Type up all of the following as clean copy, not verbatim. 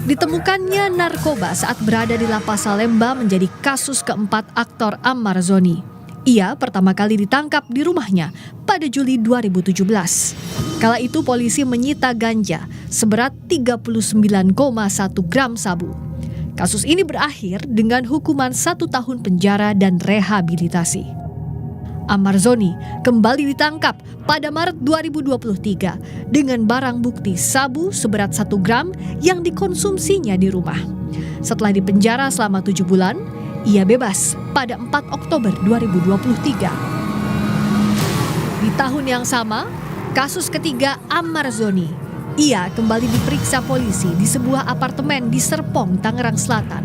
Ditemukannya narkoba saat berada di Lapas Salemba menjadi kasus keempat aktor Ammar Zoni. Ia pertama kali ditangkap di rumahnya pada Juli 2017. Kala itu polisi menyita ganja seberat 39,1 gram sabu. Kasus ini berakhir dengan hukuman 1 tahun penjara dan rehabilitasi. Ammar Zoni kembali ditangkap pada Maret 2023 dengan barang bukti sabu seberat 1 gram yang dikonsumsinya di rumah. Setelah dipenjara selama 7 bulan, ia bebas pada 4 Oktober 2023. Di tahun yang sama, kasus ketiga Ammar Zoni. Ia kembali diperiksa polisi di sebuah apartemen di Serpong, Tangerang Selatan.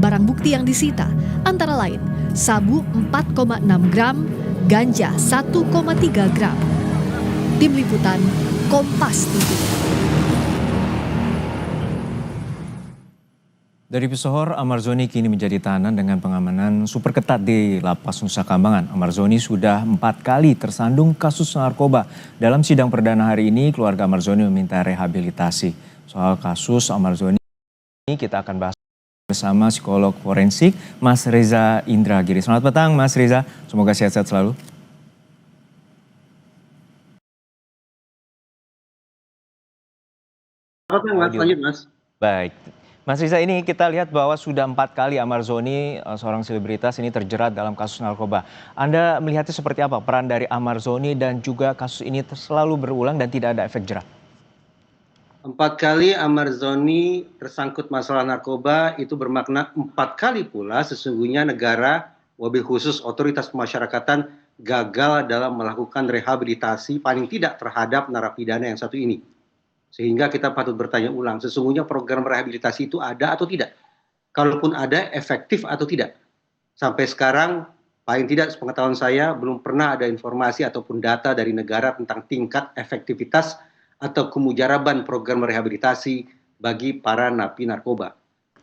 Barang bukti yang disita antara lain sabu 4,6 gram, ganja 1,3 gram. Tim Liputan, Kompas TV. Dari pesohor, Ammar Zoni kini menjadi tahanan dengan pengamanan super ketat di Lapas Nusa Kambangan. Ammar Zoni sudah 4 kali tersandung kasus narkoba. Dalam sidang perdana hari ini, keluarga Ammar Zoni meminta rehabilitasi. Soal kasus Ammar Zoni, kita akan bahas bersama psikolog forensik Mas Reza Indragiri. Selamat petang Mas Reza, semoga sehat-sehat selalu. Selamat petang Mas, lanjut Mas. Baik, Mas Reza, ini kita lihat bahwa sudah 4 kali Ammar Zoni, seorang selebritas ini terjerat dalam kasus narkoba. Anda melihatnya seperti apa peran dari Ammar Zoni dan juga kasus ini selalu berulang dan tidak ada efek jerak? 4 kali Ammar Zoni tersangkut masalah narkoba itu bermakna 4 kali pula sesungguhnya negara, wabil khusus otoritas pemasyarakatan gagal dalam melakukan rehabilitasi paling tidak terhadap narapidana yang satu ini. Sehingga kita patut bertanya ulang, sesungguhnya program rehabilitasi itu ada atau tidak? Kalaupun ada, efektif atau tidak? Sampai sekarang, paling tidak sepengetahuan saya, belum pernah ada informasi ataupun data dari negara tentang tingkat efektivitas atau kemujaraban program rehabilitasi bagi para napi narkoba.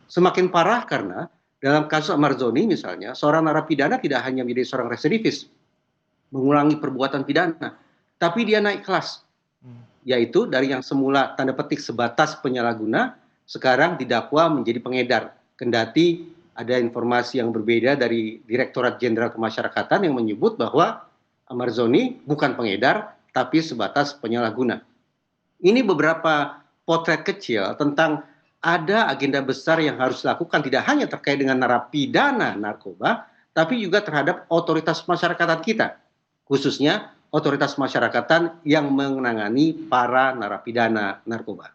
Semakin parah karena dalam kasus Ammar Zoni misalnya, seorang narapidana tidak hanya menjadi seorang residivis, mengulangi perbuatan pidana, tapi dia naik kelas. Yaitu dari yang semula tanda petik sebatas penyalahguna, sekarang didakwa menjadi pengedar. Kendati ada informasi yang berbeda dari Direktorat Jenderal Pemasyarakatan yang menyebut bahwa Ammar Zoni bukan pengedar, tapi sebatas penyalahguna. Ini beberapa potret kecil tentang ada agenda besar yang harus dilakukan tidak hanya terkait dengan narapidana narkoba, tapi juga terhadap otoritas masyarakatan kita, khususnya otoritas masyarakatan yang menangani para narapidana narkoba.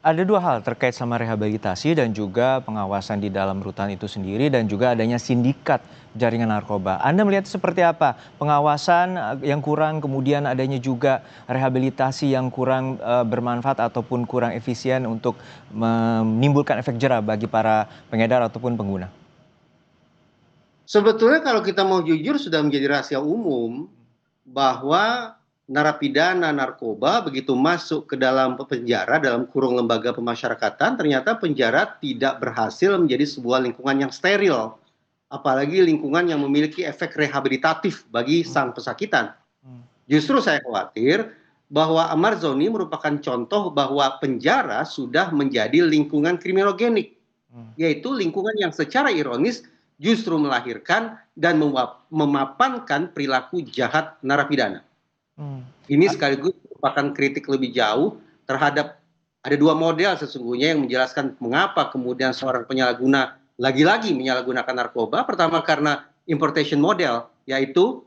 Ada 2 hal terkait sama rehabilitasi dan juga pengawasan di dalam rutan itu sendiri dan juga adanya sindikat jaringan narkoba. Anda melihat seperti apa? Pengawasan yang kurang, kemudian adanya juga rehabilitasi yang kurang bermanfaat ataupun kurang efisien untuk menimbulkan efek jera bagi para pengedar ataupun pengguna. Sebetulnya kalau kita mau jujur sudah menjadi rahasia umum bahwa narapidana narkoba begitu masuk ke dalam penjara, dalam kurung lembaga pemasyarakatan, ternyata penjara tidak berhasil menjadi sebuah lingkungan yang steril. Apalagi lingkungan yang memiliki efek rehabilitatif bagi sang pesakitan. Justru saya khawatir bahwa Ammar Zoni merupakan contoh bahwa penjara sudah menjadi lingkungan kriminogenik. Yaitu lingkungan yang secara ironis justru melahirkan dan memapankan perilaku jahat narapidana. Ini sekaligus merupakan kritik lebih jauh terhadap ada 2 model sesungguhnya yang menjelaskan mengapa kemudian seorang penyalahguna lagi-lagi menyalahgunakan narkoba. Pertama karena importation model, yaitu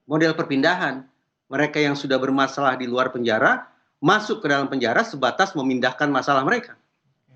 model perpindahan. Mereka yang sudah bermasalah di luar penjara masuk ke dalam penjara sebatas memindahkan masalah mereka.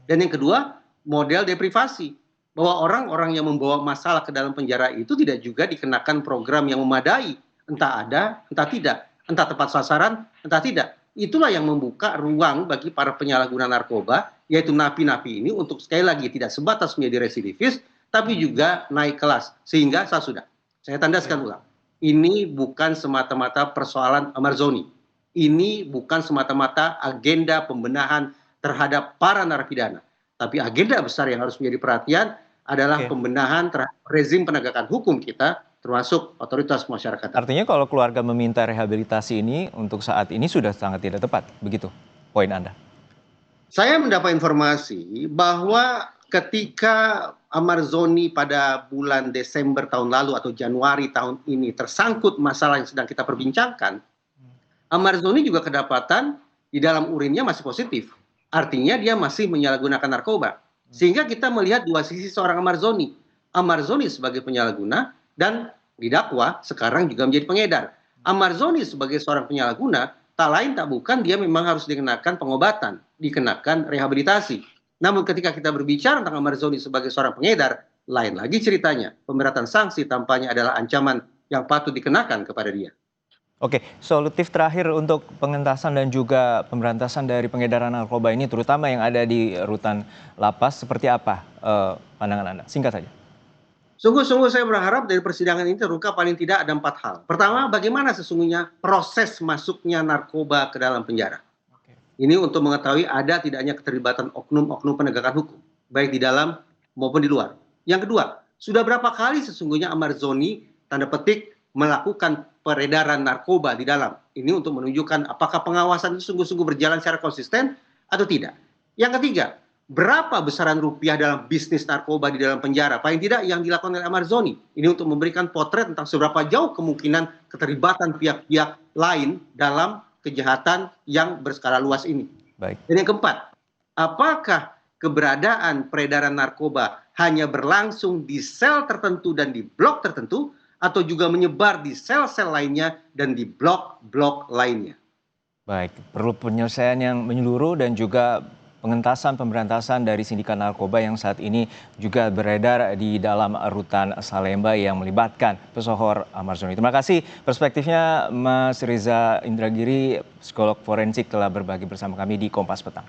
Dan yang kedua, model deprivasi. Bahwa orang-orang yang membawa masalah ke dalam penjara itu tidak juga dikenakan program yang memadai. Entah ada, entah tidak. Entah tepat sasaran, entah tidak. Itulah yang membuka ruang bagi para penyalahguna narkoba, yaitu napi-napi ini untuk sekali lagi tidak sebatas menjadi residivis, tapi juga naik kelas. Sehingga saya tandaskan ulang. Ini bukan semata-mata persoalan Ammar Zoni. Ini bukan semata-mata agenda pembenahan terhadap para narapidana. Tapi agenda besar yang harus menjadi perhatian adalah pembenahan terhadap rezim penegakan hukum kita termasuk otoritas masyarakat. Artinya kalau keluarga meminta rehabilitasi ini untuk saat ini sudah sangat tidak tepat, begitu poin Anda? Saya mendapat informasi bahwa ketika Amarzoni pada bulan Desember tahun lalu atau Januari tahun ini tersangkut masalah yang sedang kita perbincangkan, Amarzoni juga kedapatan di dalam urinnya masih positif. Artinya dia masih menyalahgunakan narkoba. Sehingga kita melihat dua sisi seorang Amarzoni. Amarzoni sebagai penyalahguna dan didakwa sekarang juga menjadi pengedar. Amarzoni sebagai seorang penyalahguna, tak lain tak bukan dia memang harus dikenakan pengobatan, dikenakan rehabilitasi. Namun ketika kita berbicara tentang Amarzoni sebagai seorang pengedar, lain lagi ceritanya. Pemberatan sanksi tampaknya adalah ancaman yang patut dikenakan kepada dia. Oke, solutif terakhir untuk pengentasan dan juga pemberantasan dari pengedaran narkoba ini, terutama yang ada di rutan lapas, seperti apa pandangan Anda? Singkat saja. Sungguh-sungguh saya berharap dari persidangan ini terungkap paling tidak ada 4 hal. Pertama, bagaimana sesungguhnya proses masuknya narkoba ke dalam penjara. Ini untuk mengetahui ada tidaknya keterlibatan oknum-oknum penegakan hukum, baik di dalam maupun di luar. Yang kedua, sudah berapa kali sesungguhnya Amarzoni, tanda petik, melakukan peredaran narkoba di dalam. Ini untuk menunjukkan apakah pengawasan itu sungguh-sungguh berjalan secara konsisten atau tidak. Yang ketiga, berapa besaran rupiah dalam bisnis narkoba di dalam penjara? Paling tidak yang dilakukan oleh Amarzoni. Ini untuk memberikan potret tentang seberapa jauh kemungkinan keterlibatan pihak-pihak lain dalam kejahatan yang berskala luas ini. Baik. Dan yang keempat, apakah keberadaan peredaran narkoba hanya berlangsung di sel tertentu dan di blok tertentu, atau juga menyebar di sel-sel lainnya dan di blok-blok lainnya? Baik, perlu penyelesaian yang menyeluruh dan juga pengentasan pemberantasan dari sindikat narkoba yang saat ini juga beredar di dalam rutan Salemba yang melibatkan pesohor Amarzoni. Terima kasih perspektifnya Mas Riza Indragiri, psikolog forensik, telah berbagi bersama kami di Kompas Petang.